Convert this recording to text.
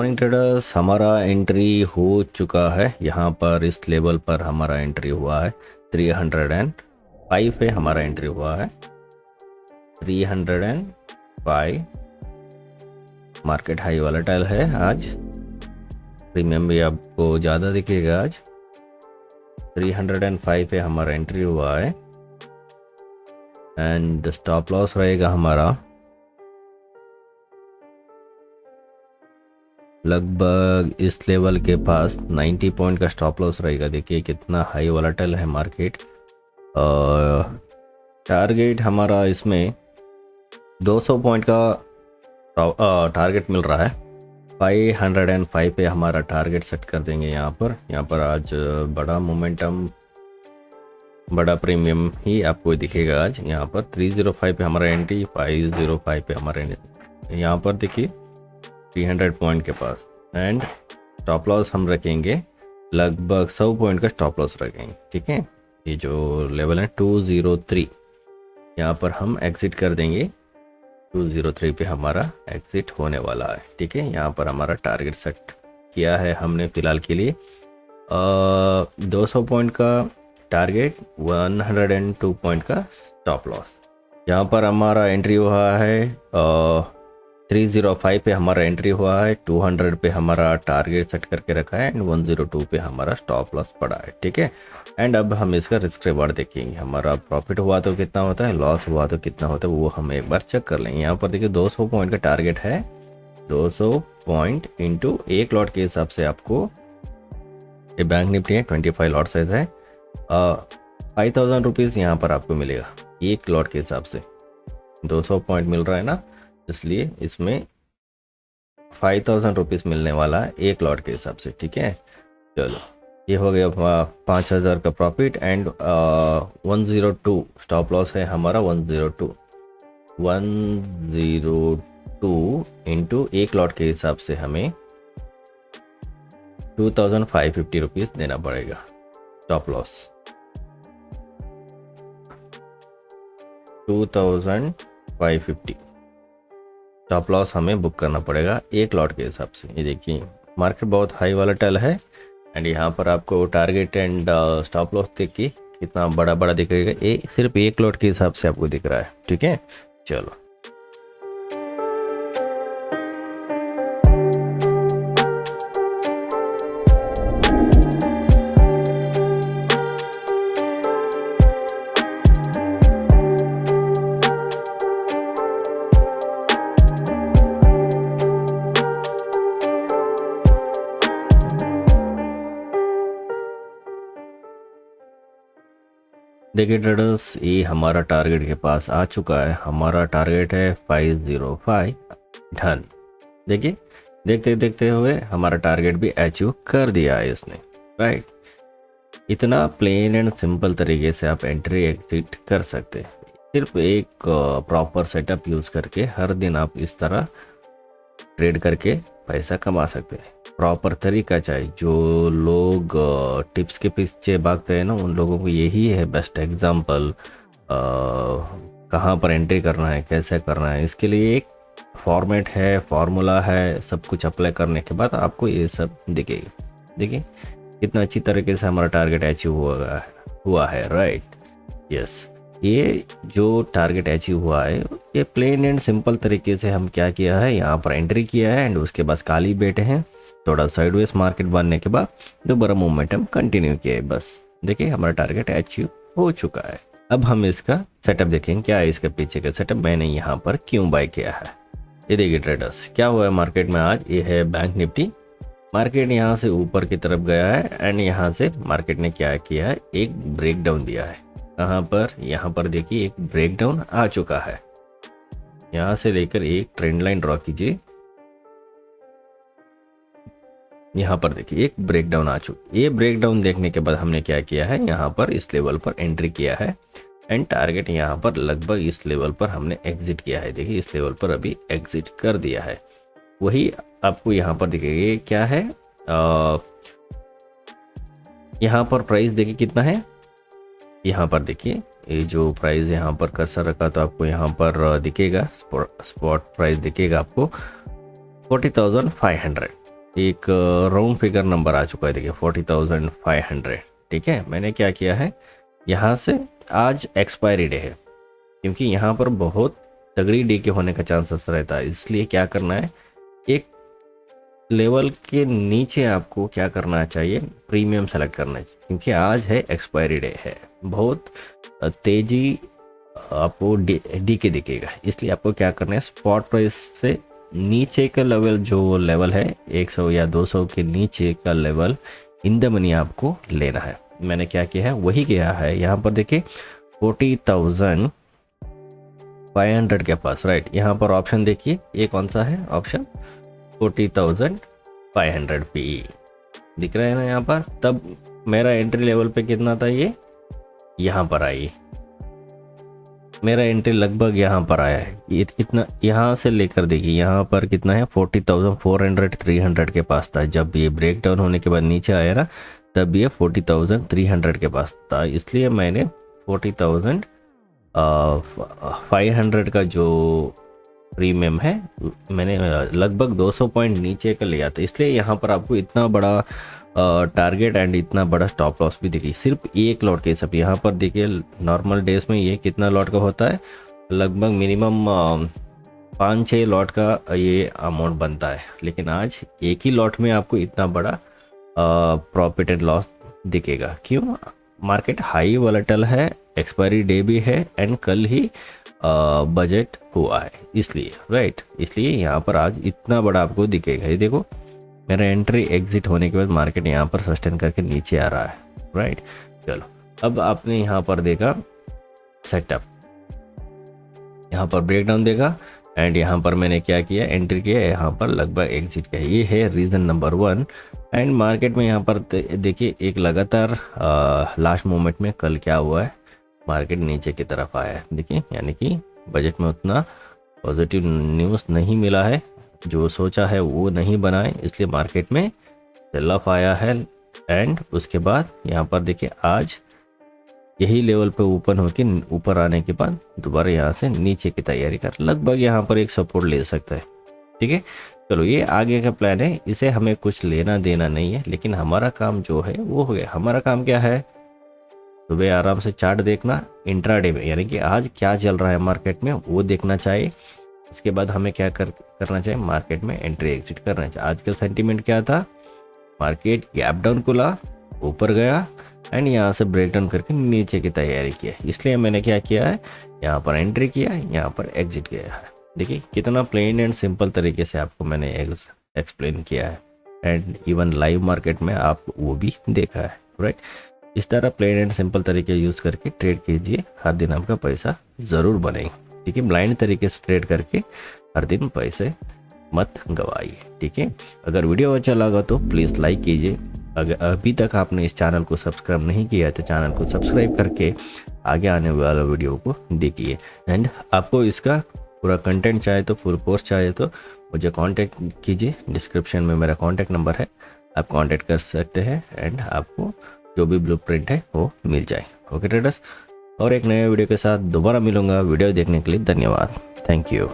Morning traders, हमारा entry हो चुका है। यहाँ पर इस लेवल पर हमारा एंट्री हुआ है 305 पे हमारा एंट्री हुआ है 305। मार्केट हाई वॉलेटाइल है आज, प्रीमियम भी आपको ज़्यादा दिखेगा। आज 305 पे हमारा एंट्री हुआ है एंड स्टॉप लॉस रहेगा हमारा लगभग इस लेवल के पास 90 पॉइंट का स्टॉप लॉस रहेगा। देखिए कितना हाई वॉलेटाइल है मार्केट। टारगेट हमारा इसमें 200 पॉइंट का टारगेट मिल रहा है। 505 पे हमारा टारगेट सेट कर देंगे। यहाँ पर आज बड़ा मोमेंटम, बड़ा प्रीमियम ही आपको दिखेगा आज। यहाँ पर 305 पे हमारा एंट्री, 505 पे हमारा एंट्री। यहाँ पर देखिए 300 पॉइंट के पास एंड स्टॉप लॉस हम रखेंगे लगभग 100 पॉइंट का स्टॉप लॉस रखेंगे। ठीक है, ये जो लेवल है 203, यहाँ पर हम एग्जिट कर देंगे। 203 पे हमारा एग्जिट होने वाला है। ठीक है, यहाँ पर हमारा टारगेट सेट किया है हमने फ़िलहाल के लिए 200 पॉइंट का टारगेट, 102 पॉइंट का स्टॉप लॉस। यहाँ पर हमारा एंट्री हुआ है 305 पे हमारा एंट्री हुआ है, 200 पे हमारा टारगेट सेट करके रखा है एंड 102 पे हमारा स्टॉप लॉस पड़ा है। ठीक है, एंड अब हम इसका रिस्क रिवार्ड देखेंगे। हमारा प्रॉफिट हुआ तो कितना होता है, लॉस हुआ तो कितना होता है, वो हम एक बार चेक कर लेंगे। यहाँ पर देखिए 200 पॉइंट का टारगेट है। 200 पॉइंट इंटू एक लॉट के हिसाब से आपको, ये बैंक निफ्टी है, 25 लॉट साइज है, 5000 रुपीज़ यहाँ पर आपको मिलेगा एक लॉट के हिसाब से। 200 पॉइंट मिल रहा है ना, इसलिए इसमें 5000 रुपीज़ मिलने वाला है एक लॉट के हिसाब से। ठीक है, चलो ये हो गया 5000 का प्रॉफिट एंड 102 स्टॉप लॉस है हमारा। 102 इंटू एक लॉट के हिसाब से हमें 2550 रुपीज़ देना पड़ेगा स्टॉप लॉस। 2550 स्टॉप लॉस हमें बुक करना पड़ेगा एक लॉट के हिसाब से। ये देखिए मार्केट बहुत हाई वॉलेटाइल है एंड यहाँ पर आपको टारगेट एंड स्टॉप लॉस देखिए कितना बड़ा बड़ा दिखेगा। ये सिर्फ एक लॉट के हिसाब से आपको दिख रहा है। ठीक है, चलो देखिए ट्रेडर्स, ये हमारा टारगेट के पास आ चुका है। हमारा टारगेट है 505 डन। देखिए देखते देखते हुए हमारा टारगेट भी अचीव कर दिया है इसने, राइट। इतना प्लेन एंड सिंपल तरीके से आप एंट्री एग्जिट कर सकते हैं। सिर्फ एक प्रॉपर सेटअप यूज़ करके हर दिन आप इस तरह ट्रेड करके पैसा कमा सकते हैं। प्रॉपर तरीका चाहिए। जो लोग टिप्स के पीछे भागते हैं ना, उन लोगों को यही है बेस्ट एग्जाम्पल। कहाँ पर एंट्री करना है, कैसे करना है, इसके लिए एक फॉर्मेट है, फार्मूला है। सब कुछ अप्लाई करने के बाद आपको ये सब दिखेगा। देखिए कितना अच्छी तरीके से हमारा टारगेट अचीव हुआ है, राइट। यस, ये जो टारगेट अचीव हुआ है ये प्लेन एंड सिंपल तरीके से हम क्या किया है, यहाँ पर एंट्री किया है एंड उसके बाद खाली बैठे हैं। थोड़ा साइडवेज मार्केट बनने के बाद दोबारा मोमेंटम कंटिन्यू किया है। बस देखिए हमारा टारगेट अचीव हो चुका है। अब हम इसका सेटअप देखेंगे, क्या है इसके पीछे का सेटअप, मैंने यहाँ पर क्यों बाय किया है। ये देखिए ट्रेडर्स, क्या हुआ है मार्केट में आज। ये है बैंक निफ्टी। मार्केट यहाँ से ऊपर की तरफ गया है एंड यहाँ से मार्केट ने क्या किया है, एक ब्रेक डाउन दिया है। कहाँ पर, यहाँ पर देखिए एक ब्रेक डाउन आ चुका है। यहाँ से लेकर एक ट्रेंड लाइन ड्रॉ कीजिए। यहाँ पर देखिए एक ब्रेक डाउन आ चुका। ये ब्रेक डाउन देखने के बाद हमने क्या किया है, यहाँ पर इस लेवल पर एंट्री किया है एंड टारगेट यहाँ पर लगभग इस लेवल पर हमने एग्जिट किया है। देखिए इस लेवल पर अभी एग्जिट कर दिया है। वही आपको यहाँ पर दिखेगा क्या है, यहाँ पर प्राइस देखिए कितना है। यहाँ पर देखिए ये जो प्राइस यहाँ पर कर्सर रखा तो आपको यहाँ पर दिखेगा, स्पॉट प्राइस दिखेगा आपको 40,500। एक राउंड फिगर नंबर आ चुका है, देखिए 40,500। ठीक है, मैंने क्या किया है, यहाँ से आज एक्सपायरी डे है, क्योंकि यहाँ पर बहुत तगड़ी डे के होने का चांसेस रहता है, इसलिए क्या करना है, एक लेवल के नीचे आपको क्या करना चाहिए, प्रीमियम सेलेक्ट करना है, क्योंकि आज है एक्सपायरी डे है, बहुत तेजी आपको डी के दिखेगा, इसलिए आपको क्या करना है, स्पॉट प्राइस से नीचे का लेवल, जो लेवल है 100 या 200 के नीचे का लेवल इन द मनी आपको लेना है। मैंने क्या किया है वही किया है, यहाँ पर देखिए 40,500 के पास, राइट। यहाँ पर ऑप्शन देखिए, ये कौन सा है ऑप्शन, 40,500 PE दिख रहा है ना यहाँ पर। तब मेरा एंट्री लेवल पे कितना था, ये यहाँ पर आई, मेरा एंट्री लगभग यहाँ पर आया है, ये कितना, यहाँ से लेकर देखिए यहाँ पर कितना है, 40,400 300 के पास था। जब ये ब्रेक डाउन होने के बाद नीचे आया ना, तब ये 40,300 के पास था, इसलिए मैंने 40,500 का जो प्रीमियम है मैंने लगभग 200 पॉइंट नीचे का लिया था, इसलिए यहाँ पर आपको इतना बड़ा टारगेट एंड इतना बड़ा स्टॉप लॉस भी देखिए, सिर्फ एक लॉट के हिसाब। यहाँ पर देखिए नॉर्मल डेज में ये कितना लॉट का होता है, लगभग मिनिमम 5-6 लॉट का ये अमाउंट बनता है, लेकिन आज एक ही लॉट में आपको इतना बड़ा प्रॉफिट एंड लॉस दिखेगा। क्यों, मार्केट हाई वॉलेटाइल है, एक्सपायरी डे भी है एंड कल ही बजट हुआ है, इसलिए राइट, इसलिए यहाँ पर आज इतना बड़ा आपको दिखेगा। ये देखो मेरा एंट्री एग्जिट होने के बाद मार्केट यहाँ पर सस्टेन करके नीचे आ रहा है, राइट। चलो अब आपने यहाँ पर देखा सेटअप, यहाँ पर ब्रेकडाउन देखा एंड यहाँ पर मैंने क्या किया, एंट्री किया, यहाँ पर लगभग एग्जिट किया, ये है रीज़न नंबर 1। एंड मार्केट में यहाँ पर देखिए एक लगातार लास्ट मोमेंट में कल क्या हुआ है, मार्केट नीचे की तरफ आया है, देखिए, यानी कि बजट में उतना पॉजिटिव न्यूज़ नहीं मिला है, जो सोचा है वो नहीं बनाए, इसलिए मार्केट में सेल ऑफ आया है। एंड उसके बाद यहाँ पर देखिए आज यही लेवल पे ओपन होके ऊपर आने के बाद दोबारा यहाँ से नीचे की तैयारी कर, लगभग यहाँ पर एक सपोर्ट ले सकता है। ठीक है, चलो ये आगे का प्लान है, इसे हमें कुछ लेना देना नहीं है, लेकिन हमारा काम जो है वो हो गया। हमारा काम क्या है, सुबह आराम से चार्ट देखना, इंट्राडे में यानी कि आज क्या चल रहा है मार्केट में वो देखना चाहिए। इसके बाद हमें क्या करना चाहिए, मार्केट में एंट्री एग्जिट करना चाहिए। आज का सेंटीमेंट क्या था, मार्केट गैप डाउन खुला, ऊपर गया एंड यहाँ से ब्रेक डाउन करके नीचे की तैयारी किया, इसलिए मैंने क्या किया है, यहाँ पर एंट्री किया, यहाँ पर एग्जिट किया है। देखिए कितना प्लेन एंड सिंपल तरीके से आपको मैंने एक्सप्लेन किया है, एंड इवन लाइव मार्केट में आप वो भी देखा है, राइट। इस तरह प्लेन एंड सिंपल तरीके यूज़ करके ट्रेड कीजिए, हर दिन आपका पैसा ज़रूर बनेगा। ठीक है, ब्लाइंड तरीके से ट्रेड करके हर दिन पैसे मत गवाइए। ठीक है, अगर वीडियो अच्छा लगा तो प्लीज़ लाइक कीजिए। अगर अभी तक आपने इस चैनल को सब्सक्राइब नहीं किया है तो चैनल को सब्सक्राइब करके आगे आने वाला वीडियो को देखिए। एंड आपको इसका पूरा कंटेंट चाहिए तो, फुल कोर्स चाहिए तो मुझे कांटेक्ट कीजिए, डिस्क्रिप्शन में मेरा कांटेक्ट नंबर है, आप कांटेक्ट कर सकते हैं एंड आपको जो भी ब्लूप्रिंट है वो मिल जाए। ओके ट्रेडर्स, और एक नए वीडियो के साथ दोबारा मिलूंगा। वीडियो देखने के लिए धन्यवाद, थैंक यू।